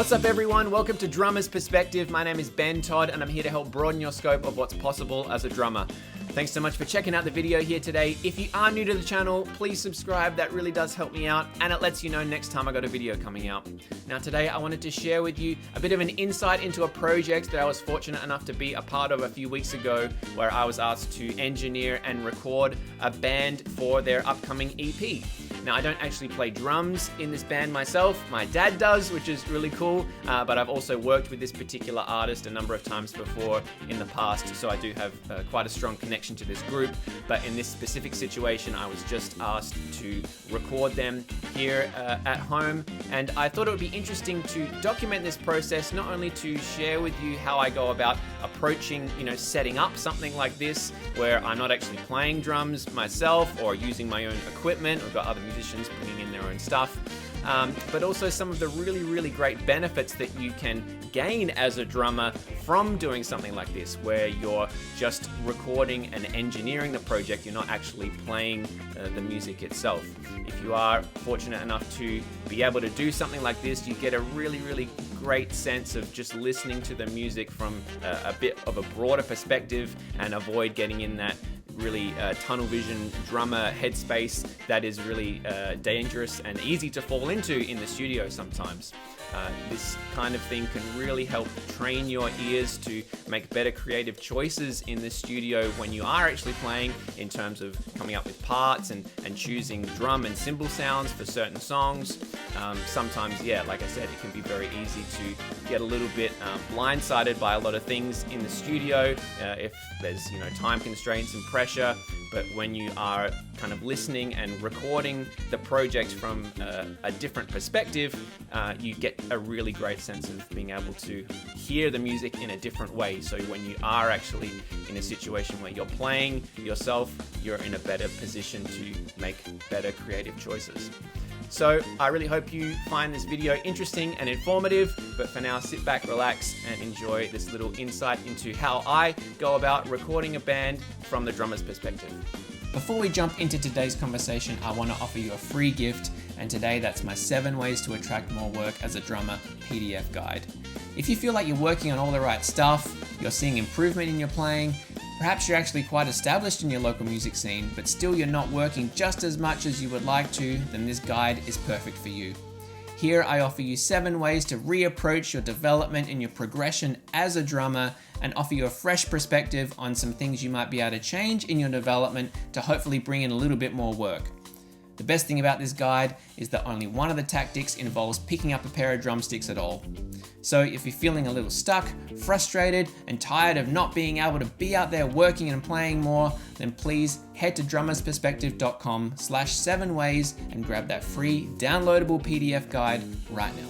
What's up everyone, welcome to Drummer's Perspective. My name is Ben Todd and I'm here to help broaden your scope of what's possible as a drummer. Thanks so much for checking out the video here today. If you are new to the channel, please subscribe, that really does help me out and it lets you know next time I got a video coming out. Now today I wanted to share with you a bit of an insight into a project that I was fortunate enough to be a part of a few weeks ago, where I was asked to engineer and record a band for their upcoming EP. Now, I don't actually play drums in this band myself. My dad does, which is really cool, but I've also worked with this particular artist a number of times before in the past, so I do have quite a strong connection to this group. But in this specific situation, I was just asked to record them here at home, and I thought it would be interesting to document this process, not only to share with you how I go about approaching, setting up something like this, where I'm not actually playing drums myself or using my own equipment. We've got other musicians putting in their own stuff, but also some of the really great benefits that you can gain as a drummer from doing something like this, where you're just recording and engineering the project. You're not actually playing the music itself. If you are fortunate enough to be able to do something like this, you get a really great sense of just listening to the music from a bit of a broader perspective, and avoid getting in that really tunnel vision drummer headspace that is really dangerous and easy to fall into in the studio sometimes. This kind of thing can really help train your ears to make better creative choices in the studio when you are actually playing, in terms of coming up with parts and choosing drum and cymbal sounds for certain songs. Sometimes, like I said, it can be very easy to get a little bit blindsided by a lot of things in the studio if there's time constraints and pressure. But when you are kind of listening and recording the project from a different perspective, you get a really great sense of being able to hear the music in a different way. So when you are actually in a situation where you're playing yourself, you're in a better position to make better creative choices. So I really hope you find this video interesting and informative, but for now, sit back, relax, and enjoy this little insight into how I go about recording a band from the drummer's perspective. Before we jump into today's conversation, I want to offer you a free gift, and today that's my 7 ways to attract more work as a drummer PDF guide. If you feel like you're working on all the right stuff, you're seeing improvement in your playing, perhaps you're actually quite established in your local music scene, but still you're not working just as much as you would like to, then this guide is perfect for you. Here I offer you 7 ways to reapproach your development and your progression as a drummer, and offer you a fresh perspective on some things you might be able to change in your development to hopefully bring in a little bit more work. The best thing about this guide is that only one of the tactics involves picking up a pair of drumsticks at all. So if you're feeling a little stuck, frustrated, and tired of not being able to be out there working and playing more, then please head to drummersperspective.com/7ways and grab that free downloadable PDF guide right now.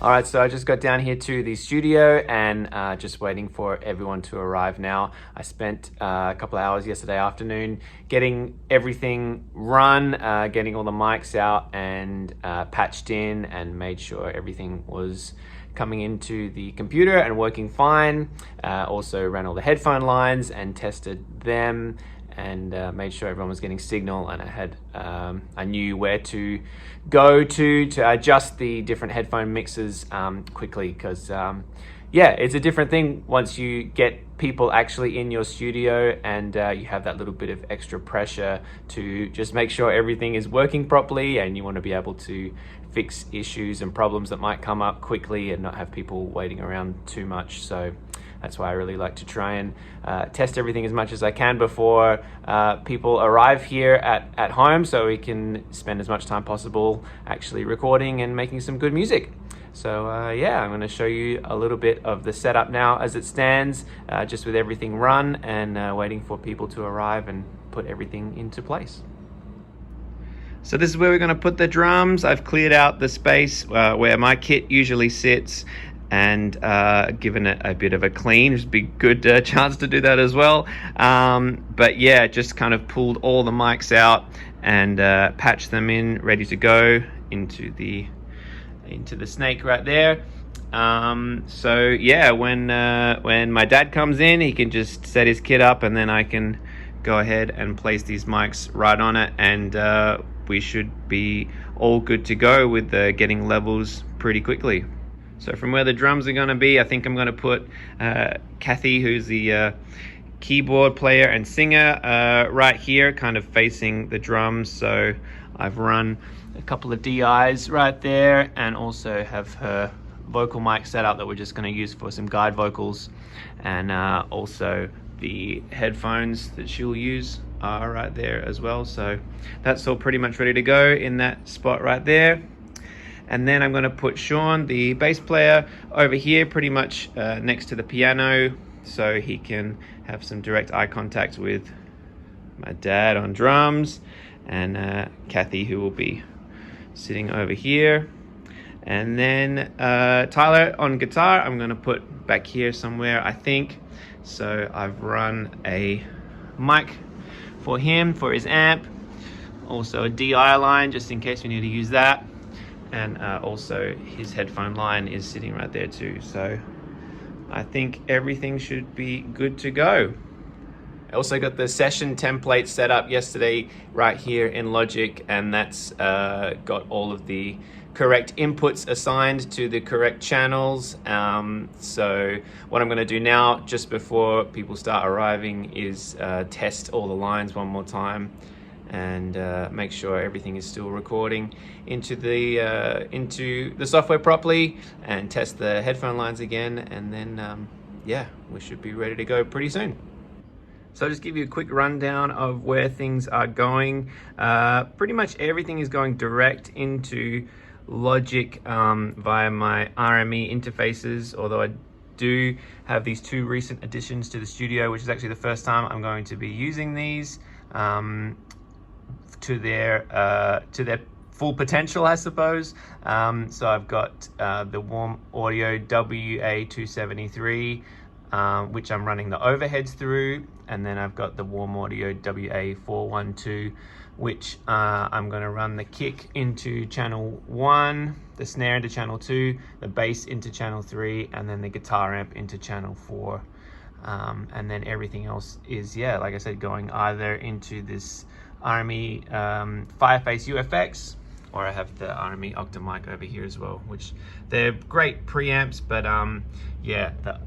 All right, so I just got down here to the studio and just waiting for everyone to arrive now. I spent a couple of hours yesterday afternoon getting everything run, getting all the mics out and patched in, and made sure everything was coming into the computer and working fine. Also ran all the headphone lines and tested them, and made sure everyone was getting signal, and I knew where to go to adjust the different headphone mixes quickly, because it's a different thing once you get people actually in your studio, and you have that little bit of extra pressure to just make sure everything is working properly, and you want to be able to fix issues and problems that might come up quickly and not have people waiting around too much. So that's why I really like to try and test everything as much as I can before people arrive here at home, so we can spend as much time possible actually recording and making some good music. So I'm going to show you a little bit of the setup now as it stands, just with everything run and waiting for people to arrive and put everything into place. So this is where we're going to put the drums. I've cleared out the space where my kit usually sits, and given it a bit of a clean. It's a big good chance to do that as well. Just kind of pulled all the mics out and patched them in, ready to go into the snake right there. When my dad comes in, he can just set his kit up, and then I can go ahead and place these mics right on it and we should be all good to go with getting levels pretty quickly. So from where the drums are going to be, I think I'm going to put Kathy, who's the keyboard player and singer, right here, kind of facing the drums. So I've run a couple of DIs right there, and also have her vocal mic set up that we're just going to use for some guide vocals, and also the headphones that she'll use are right there as well. So that's all pretty much ready to go in that spot right there. And then I'm going to put Sean, the bass player, over here pretty much next to the piano, so he can have some direct eye contact with my dad on drums, and Kathy, who will be sitting over here. And then Tyler on guitar, I'm going to put back here somewhere, I think. So I've run a mic for him, for his amp, also a DI line just in case we need to use that, and also his headphone line is sitting right there too. So I think everything should be good to go. I also got the session template set up yesterday right here in Logic, and that's got all of the correct inputs assigned to the correct channels. So what I'm going to do now, just before people start arriving, is test all the lines one more time, and make sure everything is still recording into the software properly, and test the headphone lines again, and then yeah, we should be ready to go pretty soon. So I'll just give you a quick rundown of where things are going. Pretty much everything is going direct into Logic via my RME interfaces, although I do have these two recent additions to the studio, which is actually the first time I'm going to be using these to their full potential, I suppose. So I've got the Warm Audio WA273, which I'm running the overheads through, and then I've got the Warm Audio WA412, which I'm going to run the kick into channel 1, the snare into channel 2, the bass into channel 3, and then the guitar amp into channel 4. And then everything else is, yeah, like I said, going either into this RME Fireface UFX, or I have the RME Octamic over here as well, which they're great preamps, but yeah, the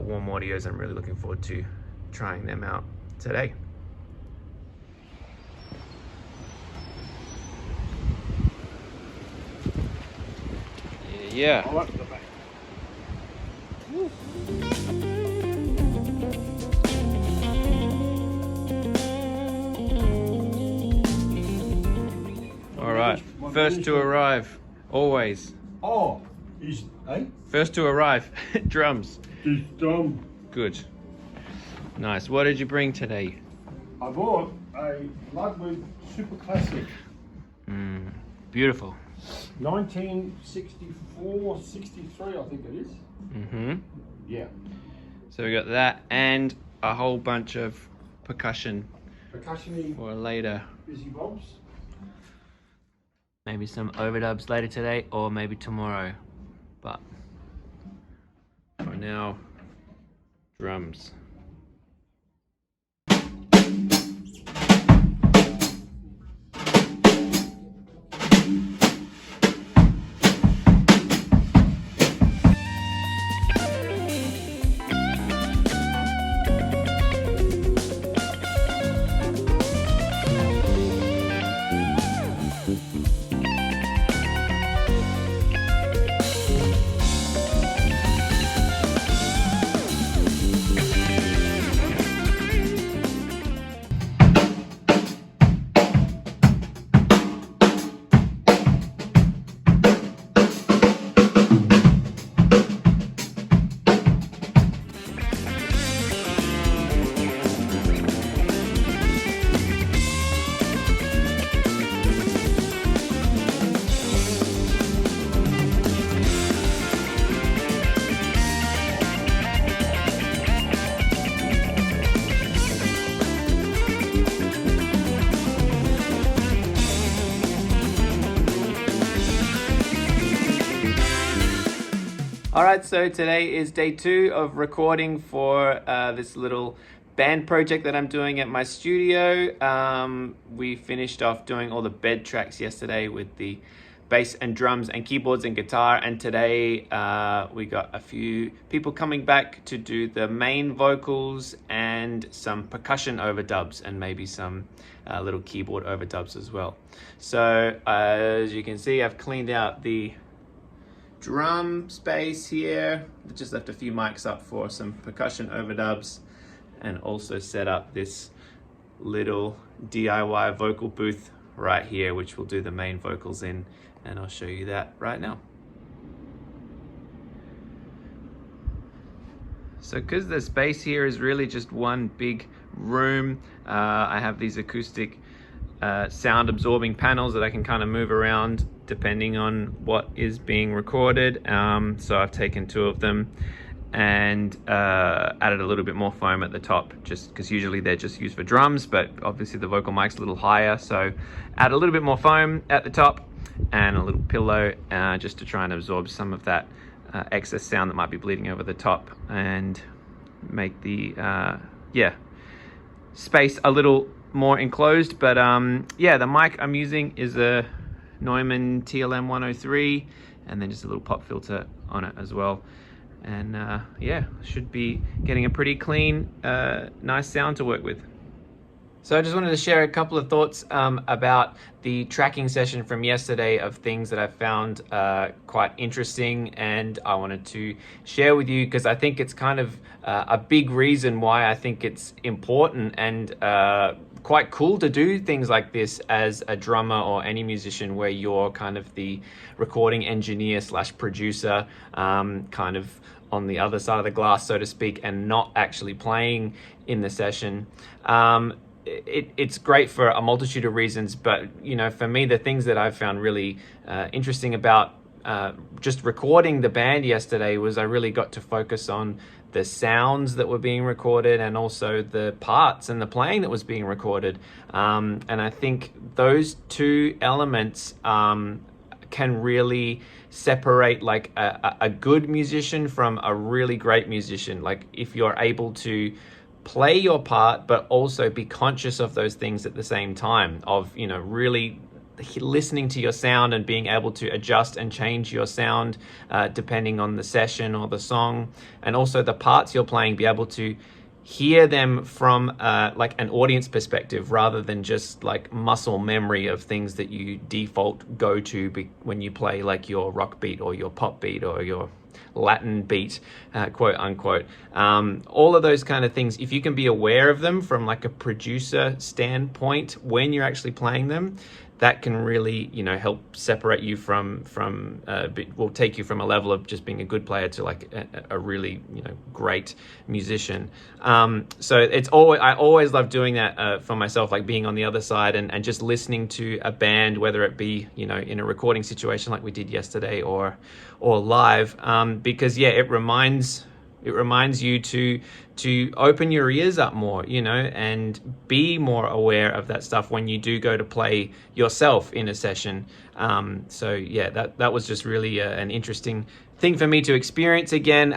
Warm Audios, I'm really looking forward to trying them out today. Yeah. All right, first to arrive, always. Oh, is First to arrive, drums. is drum. Good. Nice. What did you bring today? I bought a Ludwig Super Classic. Beautiful. 1964, 63, I think it is. Mm-hmm. Yeah. So we got that and a whole bunch of percussion Percussion-y for later. busy bobs. Maybe some overdubs later today, or maybe tomorrow. But for now, drums. All right, so today is day 2 of recording for this little band project that I'm doing at my studio. We finished off doing all the bed tracks yesterday with the bass and drums and keyboards and guitar, and today we got a few people coming back to do the main vocals and some percussion overdubs and maybe some little keyboard overdubs as well. So as you can see, I've cleaned out the drum space here, just left a few mics up for some percussion overdubs, and also set up this little DIY vocal booth right here, which we'll do the main vocals in, and I'll show you that right now. So because the space here is really just one big room, I have these acoustic sound absorbing panels that I can kind of move around depending on what is being recorded. So I've taken 2 of them and added a little bit more foam at the top, just because usually they're just used for drums, but obviously the vocal mic's a little higher, so add a little bit more foam at the top and a little pillow just to try and absorb some of that excess sound that might be bleeding over the top and make the space a little more enclosed. But the mic I'm using is a Neumann TLM 103, and then just a little pop filter on it as well. And should be getting a pretty clean, nice sound to work with. So I just wanted to share a couple of thoughts about the tracking session from yesterday of things that I found quite interesting, and I wanted to share with you because I think it's kind of a big reason why I think it's important and quite cool to do things like this as a drummer or any musician, where you're kind of the recording engineer / producer, kind of on the other side of the glass, so to speak, and not actually playing in the session. It's great for a multitude of reasons, but for me, the things that I've found really interesting about just recording the band yesterday was I really got to focus on the sounds that were being recorded and also the parts and the playing that was being recorded. And I think those 2 elements can really separate like a good musician from a really great musician. Like if you're able to play your part but also be conscious of those things at the same time, of really listening to your sound and being able to adjust and change your sound depending on the session or the song, and also the parts you're playing, be able to hear them from like an audience perspective rather than just like muscle memory of things that you default go to when you play like your rock beat or your pop beat or your Latin beat, quote unquote. All of those kind of things, if you can be aware of them from like a producer standpoint when you're actually playing them, that can really, help separate you from will take you from a level of just being a good player to like a really, great musician. So I always love doing that for myself, like being on the other side and just listening to a band, whether it be, in a recording situation like we did yesterday or live, because it reminds you to open your ears up more, and be more aware of that stuff when you do go to play yourself in a session. That was just really an interesting thing for me to experience again.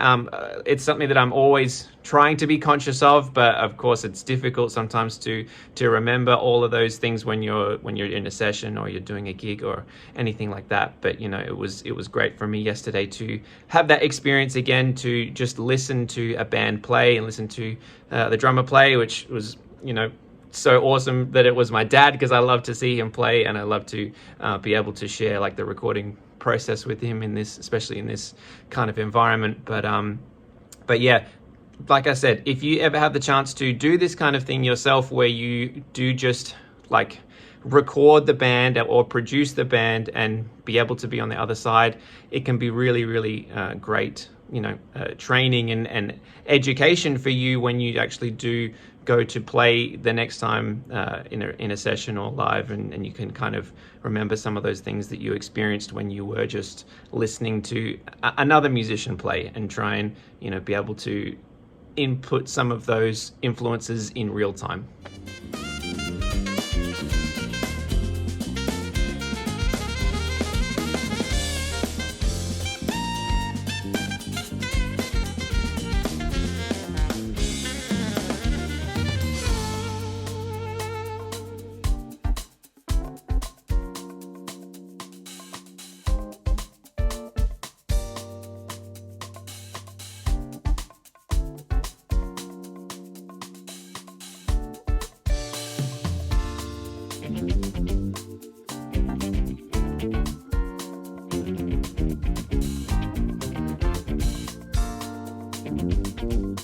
It's something that I'm always trying to be conscious of, but of course it's difficult sometimes to remember all of those things when you're in a session or you're doing a gig or anything like that. But it was great for me yesterday to have that experience again, to just listen to a band play and listen to the drummer play, which was so awesome that it was my dad, because I love to see him play and I love to be able to share like the recording process with him especially in this kind of environment. But yeah, like I said, if you ever have the chance to do this kind of thing yourself, where you do just like record the band or produce the band and be able to be on the other side, it can be really, really great, training and education for you when you actually do go to play the next time in a session or live, and you can kind of remember some of those things that you experienced when you were just listening to another musician play, and try and be able to input some of those influences in real time.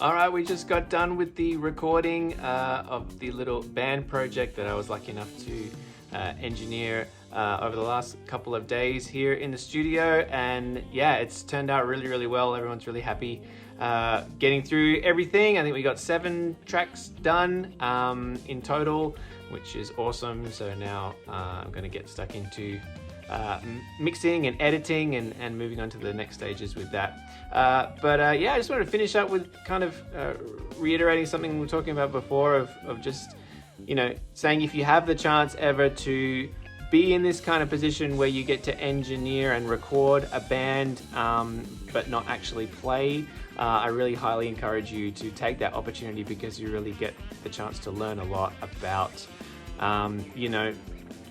All right, we just got done with the recording of the little band project that I was lucky enough to engineer over the last couple of days here in the studio. And yeah, it's turned out really, really well. Everyone's really happy getting through everything. I think we got 7 tracks done in total, which is awesome. So now I'm going to get stuck into mixing and editing and moving on to the next stages with that. Yeah, I just wanted to finish up with kind of reiterating something we were talking about before of just, you know, saying if you have the chance ever to be in this kind of position where you get to engineer and record a band but not actually play, I really highly encourage you to take that opportunity, because you really get the chance to learn a lot about, you know,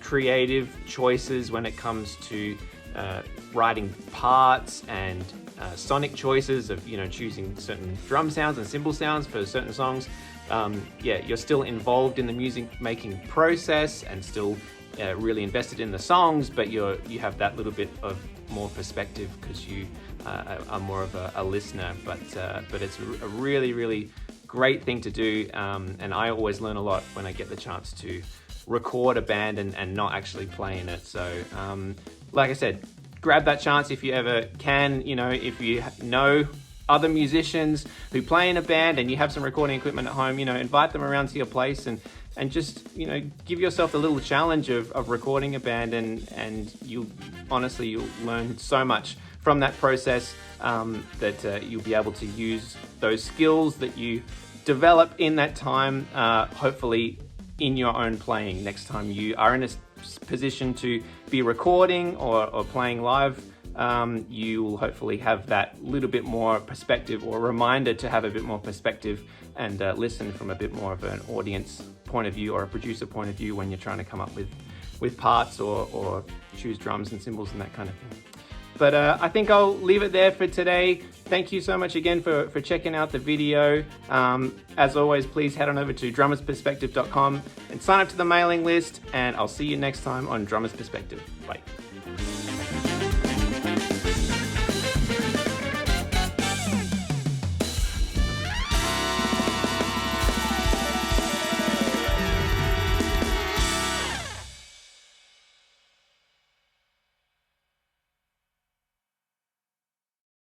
creative choices when it comes to writing parts and sonic choices of, you know, choosing certain drum sounds and cymbal sounds for certain songs. Yeah, you're still involved in the music making process and still really invested in the songs, but you have that little bit of more perspective because you are more of a listener. But it's a really, really great thing to do, and I always learn a lot when I get the chance to record a band and not actually play in it. So like I said, grab that chance if you ever can. You know, if you know other musicians who play in a band and you have some recording equipment at home, you know, invite them around to your place and just, you know, give yourself a little challenge of recording a band, and you'll learn so much from that process that you'll be able to use those skills that you develop in that time, hopefully in your own playing next time you are in a position to be recording or playing live. You will hopefully have that little bit more perspective, or reminder to have a bit more perspective and listen from a bit more of an audience point of view or a producer point of view when you're trying to come up with parts or choose drums and cymbals and that kind of thing. But I think I'll leave it there for today. Thank you so much again for checking out the video. As always, please head on over to drummersperspective.com and sign up to the mailing list, and I'll see you next time on Drummer's Perspective. Bye.